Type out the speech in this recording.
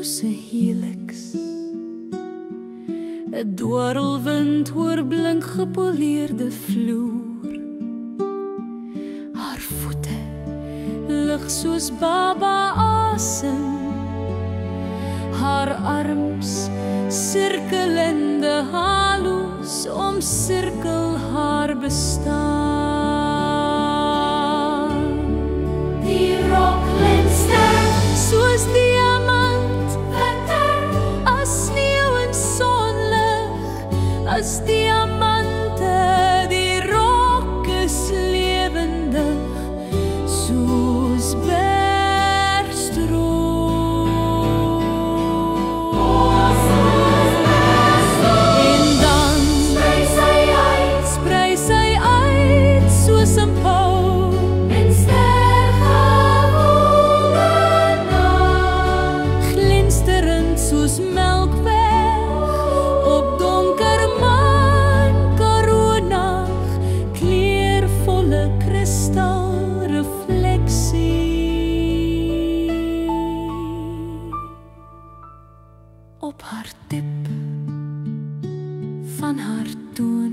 soos 'n helix, 'n dwarrelwind oor blink gepoleerde vloer. Haar voete lig soos baba asem, haar arms sirkelende halos omsirkel haar bestaan. Die rok glinster soos diamant, witter as sneeu en sonlig, as diamante. Die rok is lewendig soos soos melkweg op donker maan, koronag, kleurvolle kristalrefleksie. Op haar tip van haar toon